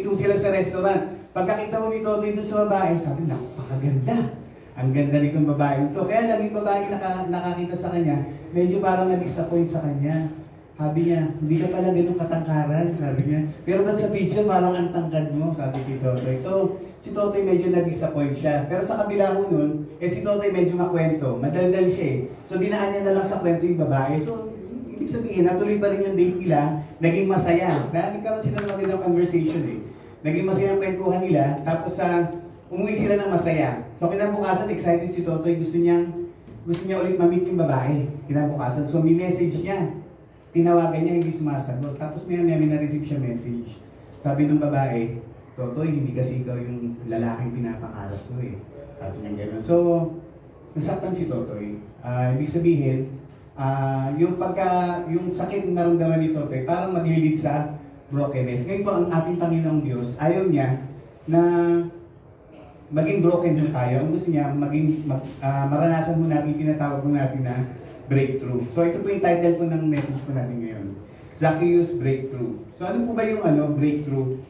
Ito sila sa restaurant. Pagkakita ko ni Totoy dun sa babae, sabi, napakaganda. Ang ganda nitong babaeng to. Kaya lang yung babae nakakita sa kanya, medyo parang na-disappoint sa kanya. Sabi niya, hindi ka pala ganun katangkaran, sabi niya. Pero ba't sa picture parang ang tangkad mo, sabi ni Totoy. So, si Totoy medyo na-disappoint siya. Pero sa kabila ko nun, si Totoy medyo makwento. Madaldal siya eh. So, dinaan niya na lang sa kwento yung babae. So, ibig sabihin, natuloy pa rin yung date nila, naging masaya. Dahil nagkaroon sila ng magandang conversation eh. Naging masaya ang kwentuhan nila, tapos umuwi sila ng masaya. So, kinabukasan, excited si Totoy. Gusto niya ulit ma-meet yung babae. Kinabukasan. So, may message niya. Tinawagan niya, hindi sumasagot. Tapos may na-receive siya message. Sabi ng babae, Totoy, hindi kasi ikaw yung lalaking pinapangarap ko eh. Sabi niya gano'n. So, nasaktan si Totoy. Ibig sabihin, yung sakit na naramdaman ni Totoy, parang maglilid sa brokenness. Ngayon po, ang ating Panginoong Diyos, ayaw niya na maging broken din tayo. Ang gusto niya, maranasan mo natin, tinatawag mo natin na breakthrough. So ito po yung title po ng message po natin ngayon. Zacchaeus Breakthrough. So ano po ba yung breakthrough?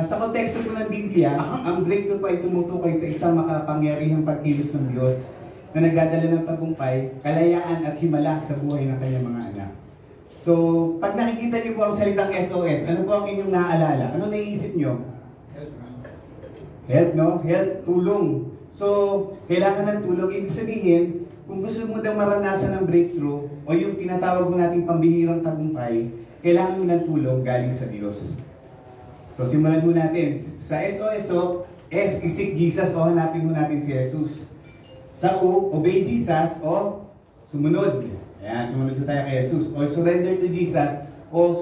Sa konteksto po ng Biblia, ang breakthrough po ay tumutukoy sa isang makapangyarihang pagkilos ng Diyos na nagdadala ng tagumpay, kalayaan at himala sa buhay ng kanyang mga anak. So, pag nakikita niyo po ang salitang SOS, ano po ang inyong naaalala? Ano naiisip niyo? Help, no? Help, tulong. So, kailangan ng tulong. Ibig sabihin, kung gusto mo daw maranasan ng breakthrough o yung tinatawag mo nating pambihirang tagumpay, kailangan mo ng tulong galing sa Diyos. So, simulan mo natin. Sa SOS, S, isik Jesus o hanapin mo natin si Jesus. Sa O, obey Jesus o sumunod. Ayan, sumunod tayo kay Jesus. O surrender to Jesus o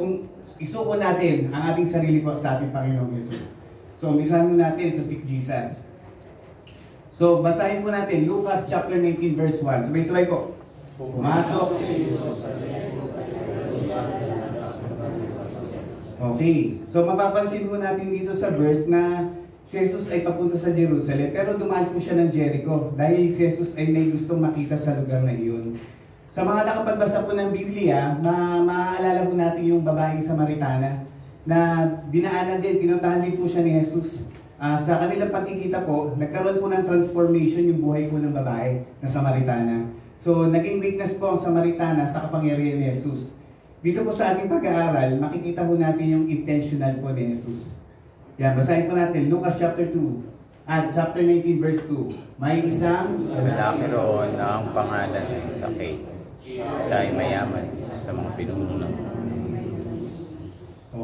isuko natin ang ating sarili po sa ating Panginoong Jesus. So, umpisahan mo natin sa Seek Jesus. So, basahin po natin Lucas chapter 19 verse 1. Sabay-sabay po. Pumasok si Jesus. Okay. So, mapapansin po natin dito sa verse na si Jesus ay papunta sa Jerusalem, pero dumaan po siya ng Jericho dahil si Jesus ay may gustong makita sa lugar na iyon. Sa mga nakapagbasa po ng Biblia, maaalala po natin yung babaeng Samaritana na dinaanan din, pinuntahan din po siya ni Jesus. Sa kanilang pagkikita po, nagkaroon po ng transformation yung buhay po ng babae na Samaritana. So, naging witness po ang Samaritana sa kapangyarihan ni Jesus. Dito po sa ating pag-aaral, makikita po natin yung intentional po ni Jesus. Yan, basahin po natin, Lucas chapter 2 at chapter 19 verse 2. May isang lalaki roon na ang pangalan ay Zacchaeus. Siya ay mayaman sa mga pinuno.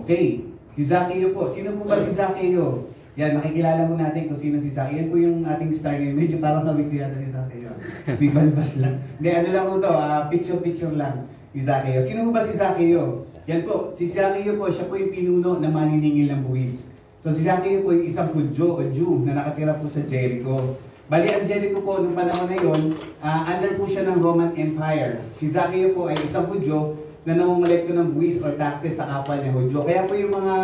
Okay, si Zacchaeus po. Sino po ba si Zacchaeus? Yan, makikilala mo natin kung sino si Zacchaeus. Yan po yung ating star ngayon. Medyo parang nawigti natin si Zacchaeus. Bibalbas lang. Hindi, ano lang po ito, picture-picture lang si Zacchaeus. Sino po ba si Zacchaeus? Yan po, si Zacchaeus po, siya po yung pinuno na maniningil ng buwis. So si Zacchaeus po yung isang Hudyo o Jew na nakatira po sa Jericho. Bali, ang Jericho po, nung panahon na yun, under po siya ng Roman Empire. Si Zacchaeus po ay isang Hudyo na namumulekto ng buwis or taxes sa kapwa niya Hudyo. Kaya po yung mga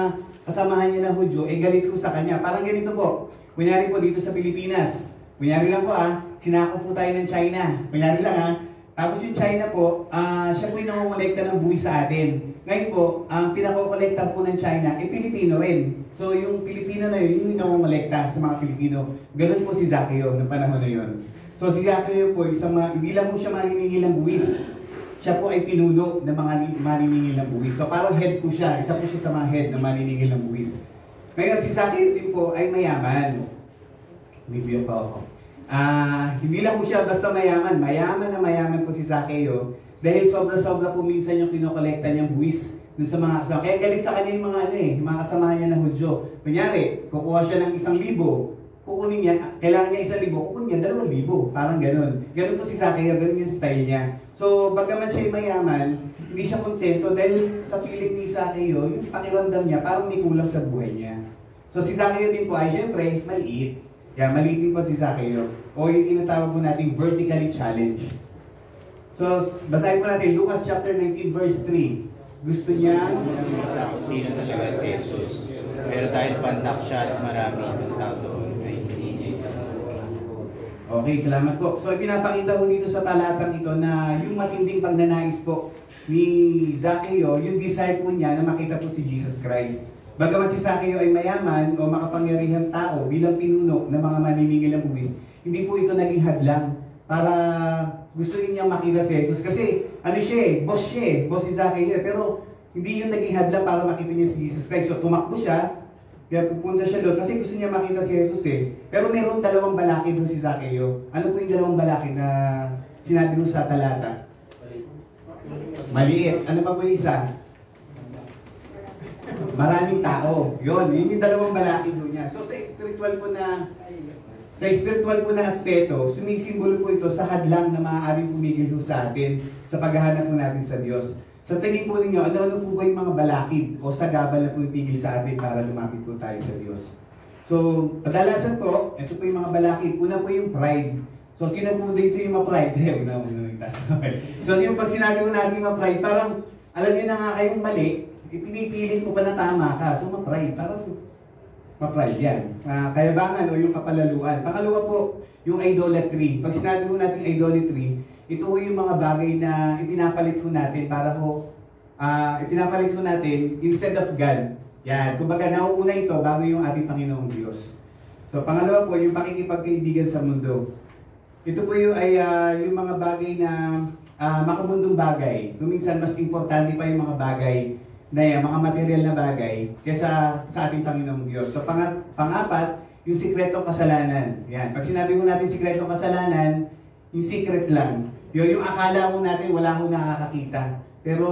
kasamahan niya ng Hudyo, galit ko sa kanya. Parang ganito po. Kunyari po dito sa Pilipinas. Kunyari lang po sinakop po tayo ng China. Kunyari lang Tapos yung China po, siya po yung namumulekta ng buwis sa atin. Ngayon po, ang pinakokolekta po ng China, Pilipino rin. So yung Pilipino na yun, yung namumulekta sa mga Pilipino. Ganun po si Zacchaeus ng panahon na yun. So si Zacchaeus po, hindi lang po siya maniningil ng buwis. Siya po ay pinuno ng mga maniningil ng buwis. So parang head po siya. Isa po siya sa mga head na maniningil ng buwis. Ngayon si Zacchaeus din po ay mayaman. Bibigyan pa ako. Hindi lang po siya basta mayaman. Mayaman na mayaman po si Zacchaeus. Dahil sobra-sobra po minsan yung kinokolekta niyang buwis dun sa mga kasama. Kaya galit sa kanya yung mga kasamahan niya na Hudyo. Kunyari, kukuha siya ng 1,000. Kukunin niya, kailangan niya 1,000, kukunin niya 2,000. Parang ganun. Ganun po si Zacchaeus, ganun yung style niya. So, bagaman siya mayaman, hindi siya kontento dahil sa feeling ni Zacchaeus, yung pakiramdam niya, parang may kulang sa buhay niya. So, si Zacchaeus din po ay syempre, maliit. Kaya maliit din po si Zacchaeus. O yung tinatawag po natin vertically challenged. So, basahin po natin Lucas chapter 19 verse 3. Gusto niya kung sino talaga si Jesus. Pero dahil pandak siya at marami ng tao doon ay hindi. Okay, salamat po. So, pinapakita ko dito sa talatang ito na yung matinding pagnanais po ni Zacchaeus, yung desire po niya na makita po si Jesus Christ. Bagaman si Zaccheo ay mayaman o makapangyarihang tao bilang pinuno ng mga maniningil ng buwis, hindi po ito naging hadlang para gusto niyang makita si Jesus. Kasi ano siya boss boss si Zaccheo pero hindi yung naging hadlang para makita niya si Jesus Christ. So tumakbo siya, kaya pupunta siya doon kasi gusto niya makita si Jesus Pero meron dalawang balakid doon si Zaccheo. Ano po yung dalawang balakid na sinabi mo sa talata? Maliit. Ano pa po yung isa? Maraming tao. Yun yung dalawang balakid doon niya. So sa spiritual po na aspeto, sumisimbolo po ito sa hadlang na maaaring pumigil sa atin sa paghahanap po natin sa Diyos. Sa tingin po ninyo, ano po ba yung mga balakid o sagabal na pumipigil sa atin para lumapit po tayo sa Diyos? So, kadalasan po, ito po yung mga balakid. Una po yung pride. So, sino po dito yung ma-pride? So, yung pag sinabi mo natin yung ma-pride, parang alam niyo na nga kayong mali, ipinipilit mo pa na tama ka. So, ma-pride. Parang ma-pride yan. Kayabangan o yung kapalaluan. Pangalawa po, yung idolatry. Pag sinabi mo natin idolatry, ito po yung mga bagay na ipinapalit po natin para po, ipinapalit po natin instead of God. Yan. Kumbaga, nauuna ito bago yung ating Panginoong Diyos. So, pangalawa po, yung pakikipagkaibigan sa mundo. Ito po yung, yung mga bagay na makamundong bagay. Minsan, mas importante pa yung mga bagay na yan, mga material na bagay kaysa sa ating Panginoong Diyos. So, pangapat, yung sikretong kasalanan. Yan. Pag sinabi mo natin sikretong kasalanan, yung secret lang. Yung akala mo natin, wala mo nakakakita. Pero,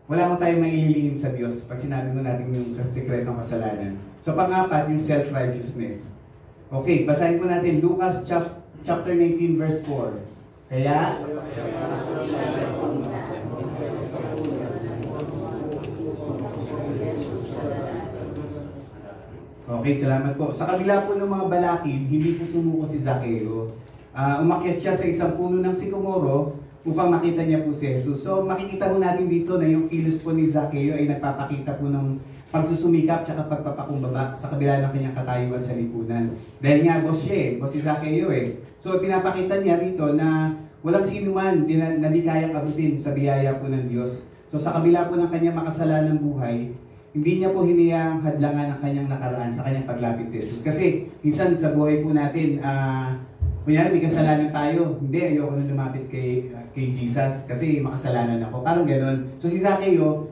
wala mo tayong maililihim sa Diyos pag sinabi mo natin yung sikretong kasalanan. So, pangapat, yung self-righteousness. Okay, basahin po natin Lucas chapter 19 verse 4. Kaya, okay, salamat po. Sa kabila po ng mga balakid, hindi po sumuko si Zaccheo. Umakyat siya sa isang puno ng sikomoro upang makita niya po si Jesus. So makikita po natin dito na yung kilos po ni Zaccheo ay nagpapakita po ng pagsusumikap at pagpapakumbaba sa kabila ng kanyang katayuan sa lipunan. Dahil nga boss siya boss si Zaccheo So pinapakita niya rito na walang sino man na di kayang abutin sa biyaya po ng Diyos. So sa kabila po ng kanyang makasalanang buhay, hindi niya po hiniyang hadlangan ang kanyang nakaraan sa kanyang paglapit sa Jesus. Kasi minsan sa buhay po natin, kunyari may kasalanan tayo, hindi, ayoko na lumapit kay Jesus kasi makasalanan ako. Parang gano'n. So si Zaccheo,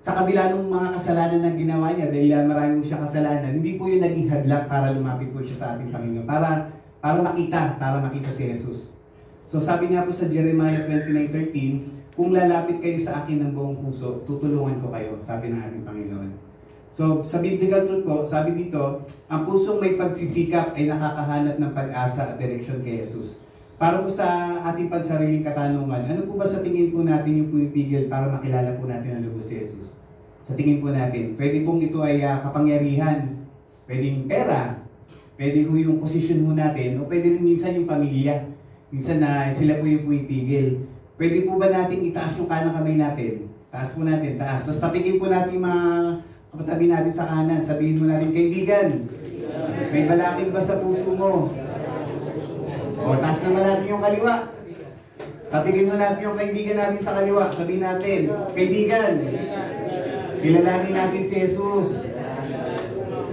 sa kabila ng mga kasalanan na ginawa niya, dahil marami siya kasalanan, hindi po yun naging hadlang para lumapit po siya sa ating Panginoon. Para makita si Jesus. So sabi nga po sa Jeremiah 29:13, kung lalapit kayo sa akin ng buong puso, tutulungan ko kayo, sabi ng ating Panginoon. So sa biblical truth po, sabi dito, ang pusong may pagsisikap ay nakakahanap ng pag-asa at direksyon kay Jesus. Para po sa ating pansariling katanungan, ano po ba sa tingin po natin yung pumipigil para makilala po natin ang lubos si Jesus? Sa tingin po natin, pwede pong ito ay kapangyarihan, pwedeng pera, pwede po yung posisyon mo natin, o pwede rin minsan yung pamilya. Minsan na sila po yung pumipigil. Pwede po ba natin itaas yung kanang kamay natin? Taas po natin, taas. Tapos tapikin po natin yung mga kapatabi natin sa kanan. Sabihin mo natin, kaibigan, may balakid ba sa puso mo? O, taas naman natin yung kaliwa. Tapikin mo natin yung kaibigan natin sa kaliwa. Sabihin natin, kaibigan, kilalanin natin si Jesus.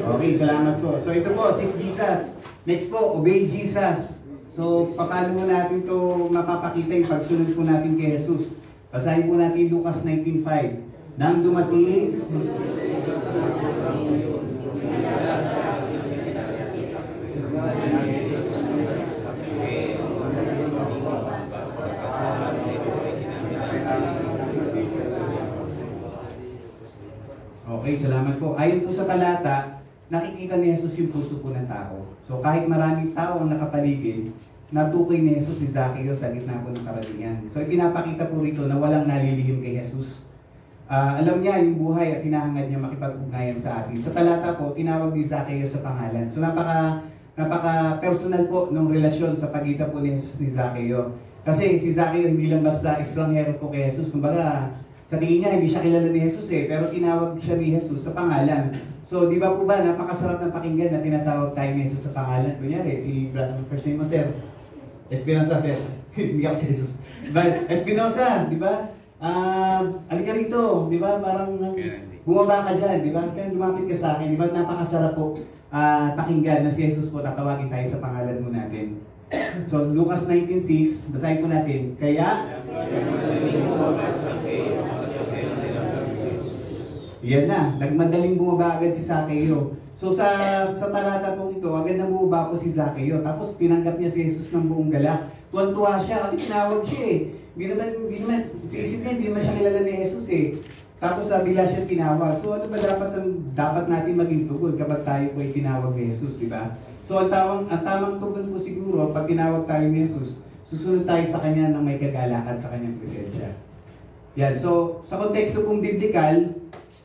Okay, salamat po. So ito po, 6 Jesus. Next po, obey Jesus. So, paano mo natin ito mapapakita yung pagsunod po natin kay Jesus? Basahin po natin Lucas 19:5. Nang dumating, okay, salamat po. Ayon po sa talata, nakikita ni Jesus yung puso po ng tao. So kahit maraming tao ang nakapaligid, natukoy ni Jesus si Zaccheo sa gitna po ng karamihan. So ipinapakita po rito na walang nalilihim kay Jesus. Alam niya yung buhay at hinahangad niya makipag-ugnayan sa atin. Sa talata po, tinawag ni Zaccheo sa pangalan. So napaka-personal po ng relasyon sa pagitan po ni Jesus ni Zaccheo. Kasi si Zaccheo hindi lang basta estranghero po kay Jesus. Kumbaga, sa tingin niya, hindi siya kilala ni Jesus pero tinawag siya ni Jesus sa pangalan. So, di ba po ba, napakasarap ng pakinggan na tinatawag tayo ni Jesus sa pangalan. Kunyari, si first name mo, sir. Espinosa, sir. Hindi ako si Jesus. But, Espinosa, di ba? Alika rito, di ba? Parang bumaba ka dyan, di ba? Kaya lumapit ka sa akin, di ba? Napakasarap po pakinggan na si Jesus po, tatawagin tayo sa pangalan mo natin. So, Lucas 19:6, basahin po natin. Kaya, yan na, nagmadaling bumaba agad si Zaccheo. So sa talata pong ito, agad na bumaba po si Zaccheo. Tapos tinanggap niya si Jesus ng buong galak. Tuwan-tuwa siya kasi tinawag siya eh. Hindi naman, si isip niya, hindi naman siya kilala ni Jesus eh. Tapos bigla siya tinawag. So ano ba dapat natin maging tugon kapag tayo po ay tinawag ni Jesus, di ba? So ang tamang tugon po siguro, pag tinawag tayo ni Jesus, susunod tayo sa kanya ng may kagalakan sa kanyang presensya. Yan, so sa konteksto pong biblikal,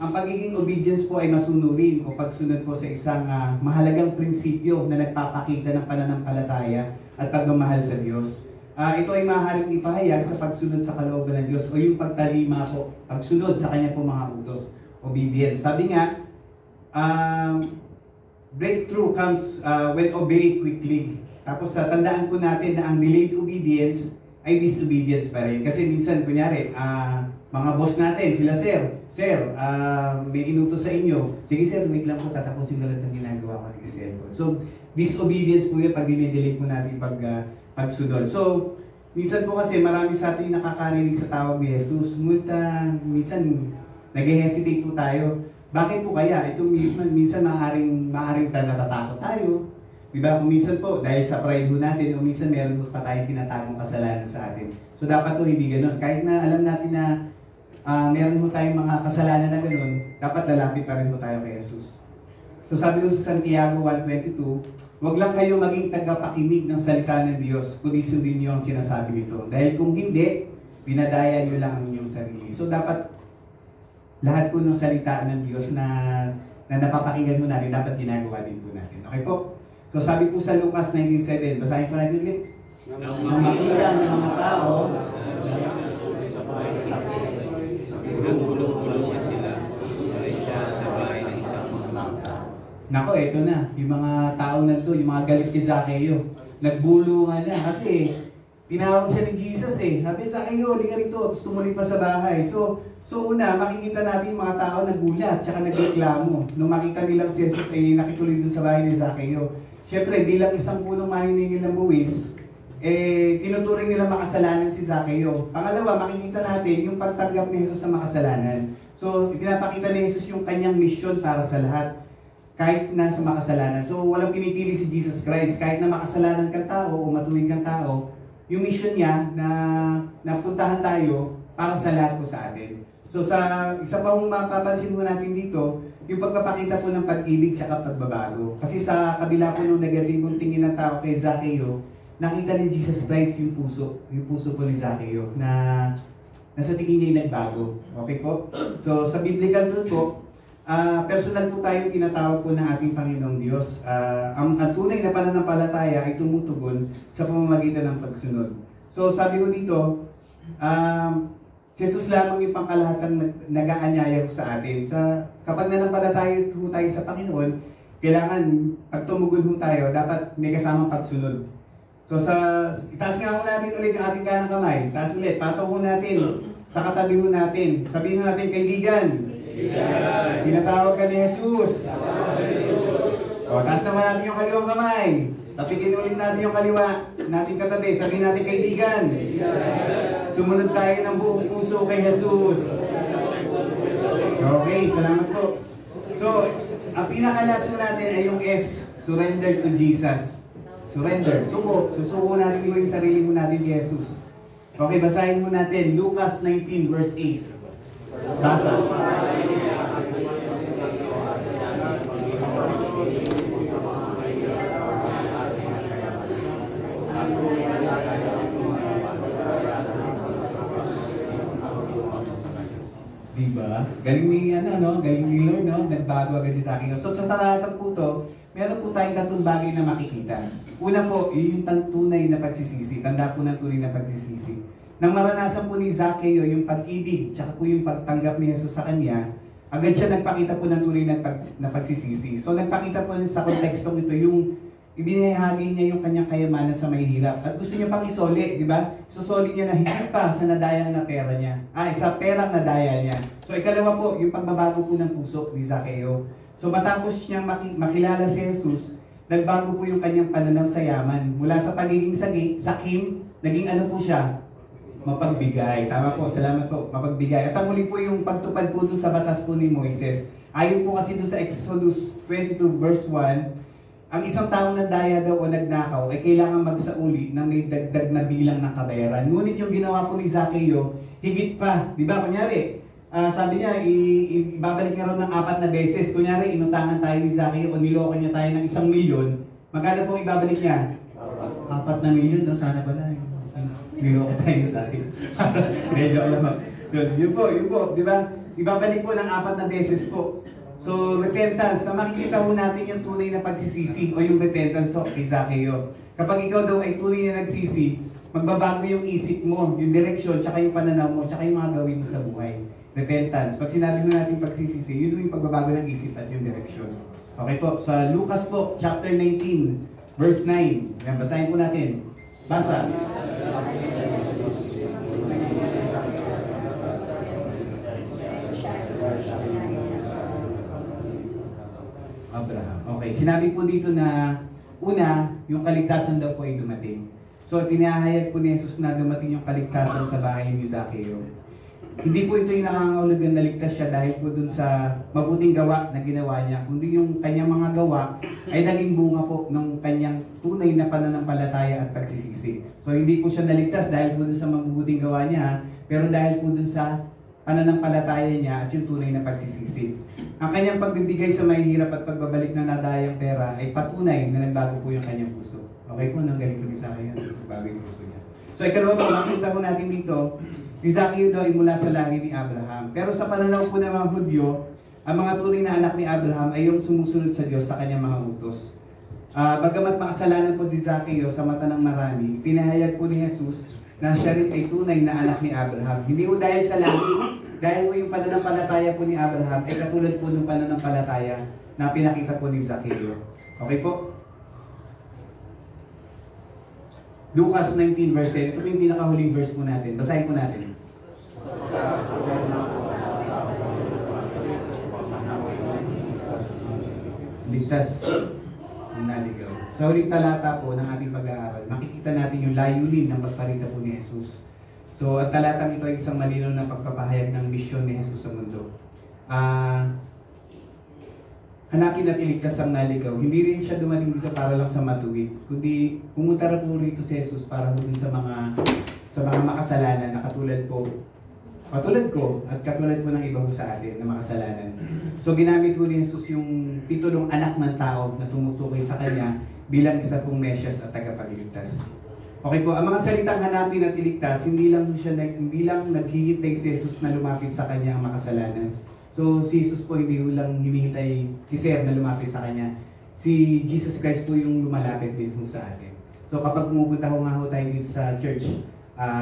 ang pagiging obedience po ay masunurin o pagsunod po sa isang mahalagang prinsipyo na nagpapakita ng pananampalataya at pagmamahal sa Diyos. Ito ay maaaring ipahayag sa pagsunod sa kalooban ng Diyos o yung pagtalima po, pagsunod sa kanya po mga utos, obedience. Sabi nga, breakthrough comes when obeyed quickly. Tapos tandaan po natin na ang delayed obedience ay disobedience pa rin. Kasi minsan, kunyari, mga boss natin, sila Sir, may inutos sa inyo. Sige sir, wait lang po, tatapusin ko lang ang ginagawa ko ni cellphone. So, disobedience po yun pag dinidelay po natin pagsunod. So, minsan po kasi marami sa atin nakakarinig sa tawag ni Jesus. Minsan, nag-hesitate po tayo. Bakit po kaya? Ito minsan maaaring natatakot tayo. Diba? Kung minsan po, dahil sa pride ho natin, o minsan meron pa tayong tinatagong kasalanan sa atin. So, dapat po hindi ganun. Kahit na alam natin na meron mo tayong mga kasalanan na gano'n, dapat lalapit pa rin mo tayo kay Jesus. So sabi ko sa Santiago 1:22, huwag lang kayo maging tagapakinig ng salita ng Diyos, kundi sundin niyo ang sinasabi nito. Dahil kung hindi, binadaya niyo lang ang inyong sarili. So dapat lahat po ng salita ng Diyos na napapakinggan mo natin, dapat ginagawa din po natin. Okay po? So sabi po sa Lucas 19:7, basahin po natin ulit. Nang makita ng mga tao, gulong-gulong sila. Ay siya sa bahay ng isang mamangka. Nako, eto na. Yung mga tao na to, yung mga galit kay Zaccheo, nagbulungan na kasi tinawag siya ni Jesus eh. Sabi, Zaccheo, halika rito. Tapos tumuloy pa sa bahay. So una, makikita natin yung mga tao nagulat, tsaka nagreklamo. Nung makita nilang si Jesus ay nakituloy dun sa bahay ni Zaccheo. Siyempre, bilang isang punong maniningil ng buwis, tinuturing nila makasalanan si Zaccheo. Pangalawa, makikita natin yung pagtanggap ni Jesus sa makasalanan. So, pinapakita ni Jesus yung kanyang mission para sa lahat, kahit na sa makasalanan. So, walang pinipili si Jesus Christ. Kahit na makasalanan kang tao o matuwid kang tao, yung mission niya na napuntahan tayo para sa lahat po sa atin. So, sa isa pang mapapansin mo natin dito, yung pagpapakita po ng pag-ibig at pagbabago. Kasi sa kabila po nung negatibong tingin ng tao kay Zaccheo, nakita ni Jesus Christ yung puso po ni Zaccheo na nasa tingin niya nagbago. Okay po? So sa biblical truth po, personal po tayong tinatawag po ng ating Panginoong Diyos. Ang tunay na pananampalataya ay tumutugon sa pamamagitan ng pagsunod. So sabi ko dito, si Jesus lamang yung pangkalahatang nag-aanyaya ko sa atin. Kapag nanampalataya po tayo sa Panginoon, kailangan pag tumugon po tayo, dapat may kasamang pagsunod. So itaas nga ho natin ulit yung ating kanang kamay. Taas ulit, patok ho natin sa katabi ho natin. Sabihin ho natin, kaibigan. Tinatawag ka ni Jesus. O, taas naman natin yung kaliwang kamay. Tapikin ulit natin yung kaliwa natin katabi. Sabihin natin, kaibigan. Sumunod tayo ng buong puso kay Jesus. Okay, salamat po. So, ang pinakalaso natin ay yung S, surrender to Jesus. Surrender. Susuko natin yung sarili mo natin kay Jesus. Okay, basahin mo natin. Lucas 19 verse 8. Basa. Diba? Galing ni Lord, no? Nagbago agad si Zaccheo. So sa talatang po to, meron po tayong tatlong bagay na makikita. Una po, yung tunay na pagsisisi. Tanda po ng tunay na pagsisisi. Nang maranasan po ni Zaccheo yung pag-ibig, tsaka po yung pagtanggap ni Jesus sa kanya, agad siya nagpakita po ng tunay na pagsisisi. So nagpakita po sa kontekstong ito ibinahagi niya yung kanyang kayamanan sa mahihirap. At gusto niya pang isoli, di ba? Susoli niya na higit pa sa nadayang na pera niya. Sa perang nadaya niya. So ikalawa po, yung pagbabago po ng puso ni Zaccheo. So matapos niyang makilala si Jesus, nagbago po yung kanyang pananaw sa yaman. Mula sa pagiging sakim, naging ano po siya? Mapagbigay. Tama po, salamat po. Mapagbigay. At ang muli po yung pagtupad po dun sa batas po ni Moises. Ayon po kasi dun sa Exodus 22 verse 1, ang isang taong nandaya daw o nagnakaw ay kailangan magsauli na may dagdag na bilang ng kabayaran. Ngunit yung ginawa po ni Zaccheo, higit pa. Di ba? Kunyari, sabi niya, ibabalik niya rin ng 4 na beses. Kunyari, inutangan tayo ni Zaccheo o niloko niya tayo ng 1 milyon. Magkano pong ibabalik niya? 4 na milyon. No? Sana pala. Niloko tayo ni Zaccheo. Medyo alam. Yun po. Di ba? Ibabalik po ng 4 na beses po. So, repentance, na makikita ho natin yung tunay na pagsisisi o yung repentance kay Zaccheo. Kapag ikaw daw ay tunay na nagsisi, magbabago yung isip mo, yung direksyon, tsaka yung pananaw mo, tsaka yung mga gawin mo sa buhay. Repentance. Pag sinabi mo natin pagsisisi, yun yung pagbabago ng isip at yung direksyon. Okay po, sa Lucas po, chapter 19, verse 9. Yan, basahin po natin. Basa. Abraham. Okay, sinabi po dito na una, yung kaligtasan daw po ay dumating. So, tinahayag po ni Jesus na dumating yung kaligtasan sa bahay ni Zaccheo. Hindi po ito yung nangangahulugan na ligtas siya dahil po dun sa mabuting gawa na ginawa niya, kundi yung kanyang mga gawa ay naging bunga po ng kanyang tunay na pananampalataya at pagsisisi. So, hindi po siya naligtas dahil po dun sa mabuting gawa niya, pero dahil po dun sa pananampalataya niya at yung tunay na pagsisisi. Ang kanyang pagbibigay sa mahihirap at pagbabalik ng nadayang pera ay patunay na nagbago po yung kanyang puso. Okay po, nang galing po ni Zaccheo, nagbago yung puso niya. So ikalawa po, makita po natin dito, si Zaccheo daw ay mula sa lahi ni Abraham. Pero sa pananaw po ng mga Hudyo, ang mga tunay na anak ni Abraham ay yung sumusunod sa Diyos sa kanyang mga utos. Bagamat makasalanan po si Zaccheo sa mata ng marami, pinahayag po ni Jesus na siya rin ay tunay na anak ni Abraham. Hindi po dahil sa lahi, dahil po yung pananampalataya po ni Abraham ay katulad po ng pananampalataya na pinakita po ni Zaccheo. Okay po? Lucas 19 verse 10. Ito po yung pinakahuling verse po natin. Basahin po natin. Ligtas ang naligaw. Sa huling talata po ng ating pag-aaral, makikita natin yung layunin ng pagparita po ni Jesus. So, ang talatang ito ay isang malinaw na pagpapahayag ng misyon ni Jesus sa mundo. Hanapin at iligtas ang naligaw. Hindi rin siya dumating dito para lang sa matuwid, kundi pumunta rin po rito si Jesus para dun sa mga makasalanan na katulad ko at katulad po ng iba po sa atin na makasalanan. So ginamit po ni Jesus yung titulong anak ng tao na tumutukoy sa kanya bilang isa pong Mesyas at tagapagligtas. Okay po, ang mga salitang hanapin at iligtas, hindi lang naghihintay si Jesus na lumapit sa kanya ang makasalanan. So si Jesus po hindi lang hinihintay si Sir na lumapit sa kanya. Si Jesus Christ po yung lumalapit din sa atin. So kapag pumupunta nga tayo dito sa church,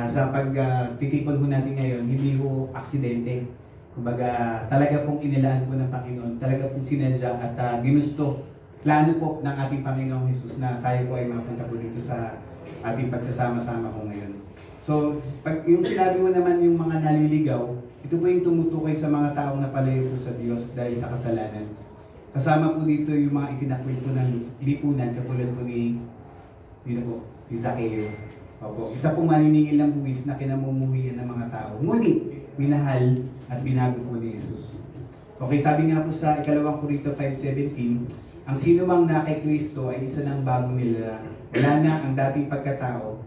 sa pagtitipon natin ngayon, hindi po aksidente. Kumbaga, talaga pong inilaan po ng Panginoon, talaga pong sinadya at ginusto, plano po ng ating Panginoong Jesus na tayo po ay mapunta po dito sa ating pagsasama-sama po ngayon. So, pag yung sinabi mo naman yung mga naliligaw, ito po yung tumutukoy sa mga taong napalayo po sa Diyos dahil sa kasalanan. Kasama po dito yung mga ikinakwil po ng lipunan katulad po ni Zaccheo. Opo, isa pong maniningil ng buwis na kinamumuhian ng mga tao. Ngunit, minahal at binago po ni Jesus. Okay, sabi nga po sa 2 Corinto 5:17, ang sino mang na kay Kristo ay isa ng bagong nila. Wala na ang dating pagkatao,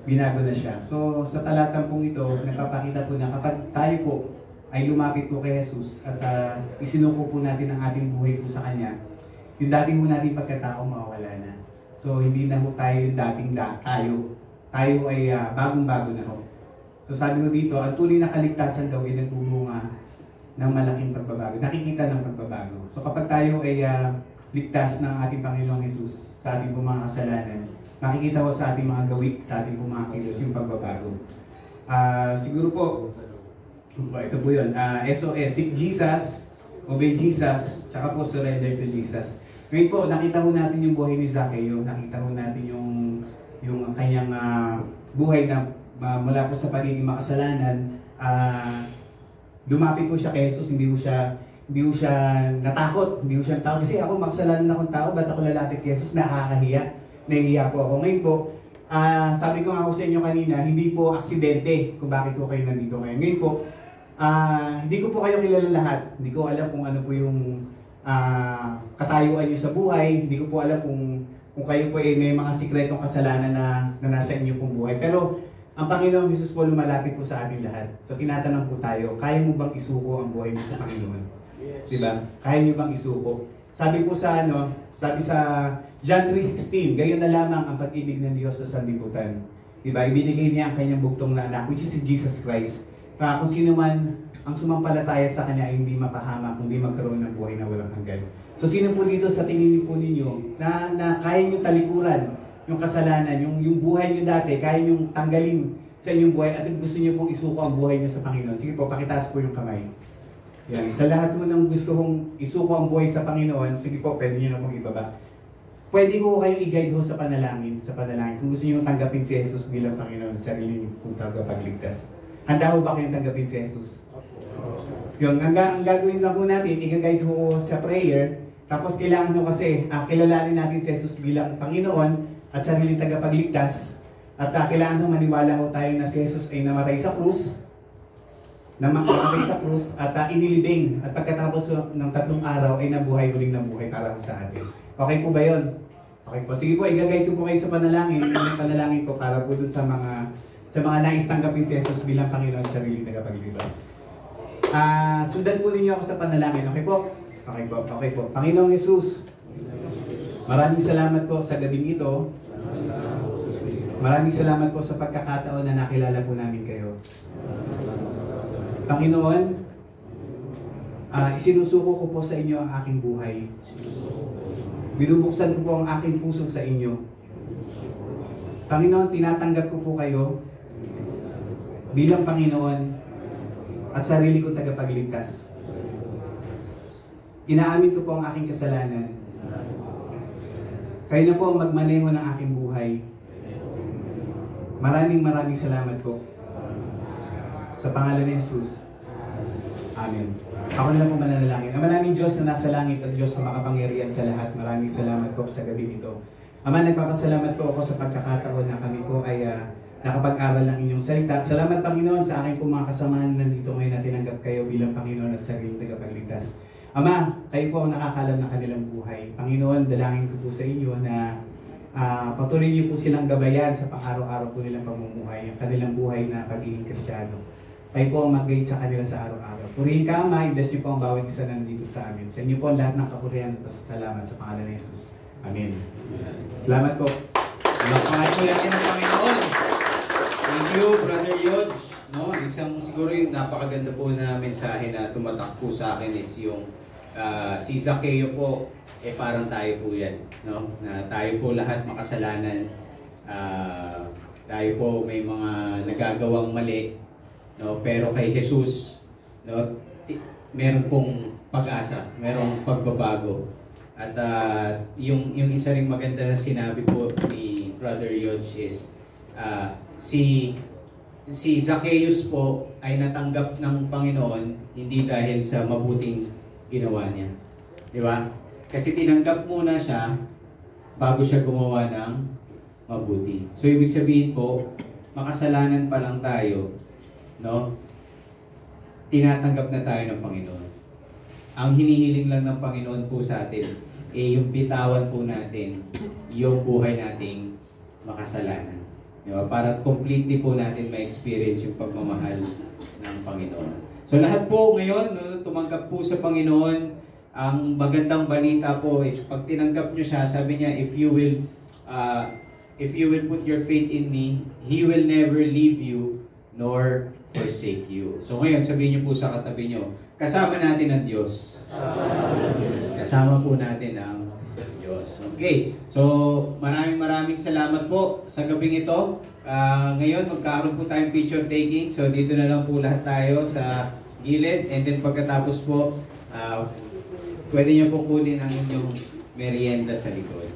binago na siya. So, sa talatang pong ito, nagpapakita po na kapag tayo po ay lumapit po kay Jesus at isinuko po natin ang ating buhay po sa Kanya, yung dating po nating pagkatao mawawala na. So, hindi na po tayo yung dating tayo. Tayo ay bagong-bago na ho. So, sabi ko dito, ang tunay na kaligtasan daw ay nagbubunga ng malaking pagbabago. Nakikita ng pagbabago. So, kapag tayo ay ligtas ng ating Panginoong Jesus sa ating mga kasalanan, makikita ko sa ating mga gawi, sa ating mga kilos yung pagbabago. Siguro po, ito po yun, SOS, seek Jesus, obey Jesus, tsaka po surrender to Jesus. Ngayon po, nakita ho natin yung buhay ni Zacchaeus, nakita ho natin yung kanyang buhay na mula po sa pagiging makasalanan, lumapit po siya kay Jesus, hindi po siya natakot, kasi ako makasalanan akong tao, ba't ako lalapit kay Jesus, nakakahiya, nahihiya po ako. Ngayon po, sabi ko nga ako sa inyo kanina, hindi po aksidente kung bakit po kayo nandito ngayon. Ngayon po, hindi ko po kayo kilala lahat, hindi ko alam kung ano po yung katayuan niyo sa buhay, hindi ko po alam kung kayo po may mga sikretong kasalanan na nasa inyo pong buhay. Pero ang Panginoong Jesus po lumalapit po sa ating lahat. So tinatanong po tayo, kaya mo bang isuko ang buhay mo sa Panginoon? Yes. Diba? Kaya niyo bang isuko? Sabi po sa John 3:16, gayon na lamang ang pag-ibig ng Diyos sa sanlibutan. Diba? Ibinigay niya ang kanyang bugtong na anak, which is si Jesus Christ. Para kung sino man ang sumampalataya sa kanya ay hindi mapahama, kundi magkaroon ng buhay na walang hanggan. So sino po dito sa tingin po ninyo na kaya nyo talikuran yung kasalanan, yung buhay nyo dati, kaya nyo tanggalin sa inyong buhay at gusto nyo pong isuko ang buhay nyo sa Panginoon? Sige po, pakitaas po yung kamay. Yan. Sa lahat po ng gusto kong isuko ang buhay sa Panginoon, sige po, pwede nyo na pong ibaba. Pwede ko kayong i-guide ho sa panalangin. Kung gusto nyo tanggapin si Jesus bilang Panginoon, sarili nyo kung tagapagligtas. Handa ho ba kayong tanggapin si Jesus? Yung, ang gagawin lang po natin, i-guide ho sa prayer. Tapos kailangan nyo kasi kilalanin natin si Jesus bilang Panginoon at sariling tagapagligtas. At kailangan nyo maniwala ho tayo na si Jesus ay namatay sa krus, at inilibing. At pagkatapos ng 3 araw ay nabuhay para sa atin. Okay po ba yun? Okay po. Sige po, i-guide ko po kayo sa panalangin. Yung panalangin ko para po dun sa mga nais tanggapin si Jesus bilang Panginoon at sariling tagapagligtas. Sundan po ninyo ako sa panalangin. Okay po? Okay po. Panginoong Jesus, maraming salamat po sa gabing ito. Maraming salamat po sa pagkakataon na nakilala po namin kayo. Panginoon, isinusuko ko po sa inyo ang aking buhay. Binubuksan ko po ang aking puso sa inyo. Panginoon, tinatanggap ko po kayo bilang Panginoon at sarili kong tagapagligtas. Inaamin ko po ang aking kasalanan. Kayo na po ang magmaneho ng aking buhay. Maraming salamat po. Sa pangalan ni Jesus. Amen. Ako na lang po mananalangin. Ama naming Diyos na nasa langit at Diyos na makapangyarihan sa lahat. Maraming salamat po sa gabi ito. Ama, nagpapasalamat po ako sa pagkakataon na kami po ay nakapag-aral ng inyong salita. Salamat Panginoon sa aking mga kasamahan nandito ngayon na tinanggap kayo bilang Panginoon at sariling tagapagligtas. Ama, kayo po ang nakakalam ng kanilang buhay. Panginoon, dalangin ko po sa inyo na patuloy niyo po silang gabayan sa pang-araw-araw po nilang pamumuhay, ang kanilang buhay na pagiging Kristiyano. Kayo po ang mag-guide sa kanila sa araw-araw. Purihin ka, Ama, i-bless niyo po ang bawat isa nandito sa amin. Sa inyo po ang lahat ng kapurihan at pasasalamat sa pangalan ni Jesus. Amen. Salamat po. Lakpakan po natin ang Panginoon. Thank you, Brother Yodge. No, isang siguro yung napakaganda po na mensahe na tumatak po sa akin is yung si Zacchaeus po, parang tayo po yan. No? Na tayo po lahat makasalanan. Tayo po may mga nagagawang mali. No? Pero kay Jesus, no, meron pong pag-asa, merong pagbabago. At yung isa ring maganda na sinabi po ni Brother Yodge is si Zacchaeus po ay natanggap ng Panginoon hindi dahil sa mabuting ginawa niya. Di ba? Kasi tinanggap muna siya bago siya gumawa ng mabuti. So ibig sabihin po, makasalanan pa lang tayo, no? Tinatanggap na tayo ng Panginoon. Ang hinihiling lang ng Panginoon po sa atin yung bitawan po natin yung buhay nating makasalanan. Diba? Para completely po natin ma-experience yung pagmamahal ng Panginoon. So lahat po ngayon, no, tumanggap po sa Panginoon. Ang magandang balita po is pag tinanggap nyo siya, sabi niya, if you will put your faith in me, He will never leave you nor forsake you. So ngayon, sabihin niyo po sa katabi niyo, kasama natin ang Diyos. Kasama po natin ang Diyos. Okay. So, maraming salamat po sa gabing ito. Ngayon, magkakaroon po tayong picture taking. So, dito na lang po lahat tayo sa gilid. And then, pagkatapos po, pwede niyo po kunin ang inyong merienda sa likod.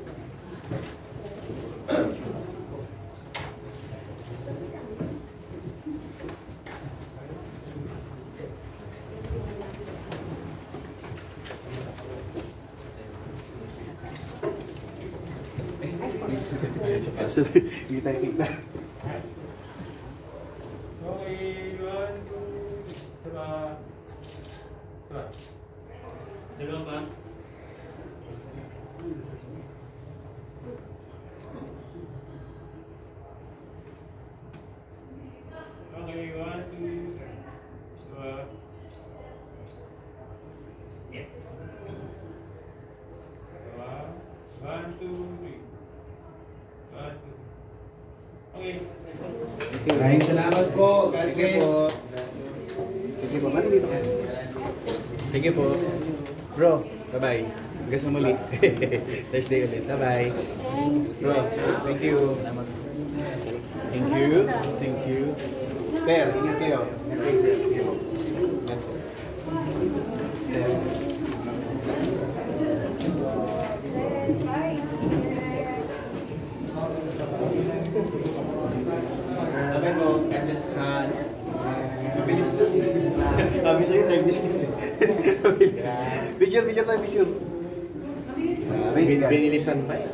Hindi tayo kita. Okay, 1, 2, saba. Dalawa pa? Okay, 1, 2, saba. Yeah. Saba. 1, 2, 3. 1, 2. Okay. Maraming salamat po. God bless. Sige po, mali dito ka. Sige po. Bro, bye-bye. Hanggang sa muli. Thursday ulit. Bye-bye. Bro, thank you. Thank you. Thank you. Sir, ingat kayo. Ingat kayo, sir. Sige po. Ingat po. Sir. Sabi ko, endless hand. Mabilis na. Sabi sa'yo, 36 eh. Mabilis. Picture tayo, picture. Raise ka. Binilisan pa eh.